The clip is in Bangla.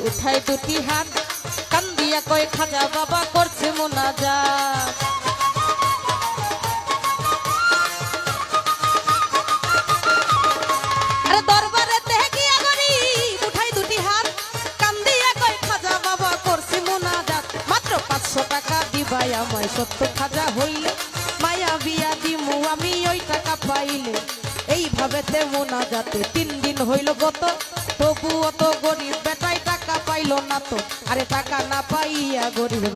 উঠায় দুটি হাত কান্দিয়া কয় খাজা বাবা করছে মোনাজাত। আরে দরবারে গিয়া গরিব উঠায় দুটি হাত কান্দিয়া কয় খাজা বাবা করছে মোনাজাত। মাত্র 500 টাকা দিবাই আমায় সত্য খাজা হইলে মায়া বিয়া দিমু আমি ওই টাকা পাইলে। এইভাবে তে মোনাজাতে 3 দিন হইল গত, তবু অত গরিব বেটাই টাকা পাইল না তো। আরে টাকা না পাইয়া গরিব